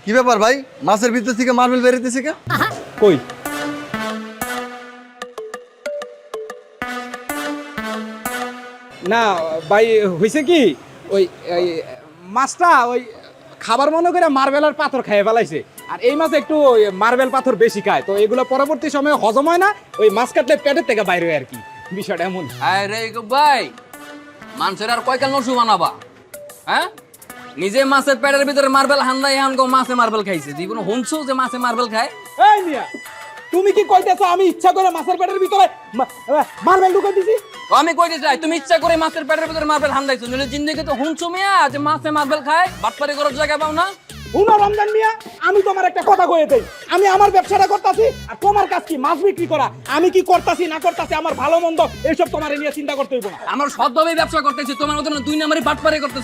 কি ব্যাপার ভাই, মাছের ভিতর থেকে মার্বেল বেরিয়েছে কে? কই না ভাই, হয়েছে কি ওই ওই মাছটা ওই খাবার মনে করে মার্বেল আর পাথর খেয়ে ফেলাইছে। আর এই মাছ একটু ওই মার্বেল পাথর বেশি খায়, তো এগুলো পরবর্তী সময়ে হজম হয় না, ওই মাছ কাটলে পেটের থেকে বাইরে হয় আর কি, বিষয়টা এমন। আরে ভাই, মানুষের আর কয়কাল নসু বানাবা? হ্যাঁ, নিজে মাছের পেটের ভিতরে মার্বেল হান্দাই হান গো মাছে মার্বেল খাইছে, জীবন হুনছো যে মাছে মার্বেল খায়? এই মিয়া, তুমি কি কইতেছো আমি ইচ্ছা করে মাছের পেটের ভিতরে মার্বেল ঢুকাই দিছি? তো আমি কইতে চাই তুমি ইচ্ছা করে মাছের পেটের ভিতরে মার্বেল হান্দাইছো, নইলে জিন্দেগি তো হুনছো মিয়া যে মাছে মার্বেল খায়, বাটপারি করার জায়গা পাও না। শুনো রমজান মিয়া, আমি তোমার একটা কথা কয়ে দেই, আমি আমার ব্যবসাটা করতেছি আর তোমার কাজ কি মাছ বিক্রি করা। আমি কি করতেছি না করতেছি আমার ভালো মন্দ এইসব তোমার নিয়ে চিন্তা করতে হইব না। আমার সৎভাবে ব্যবসা করতেছি, তোমার মতন দুই নাম্বারই বাটপারি করতেছি।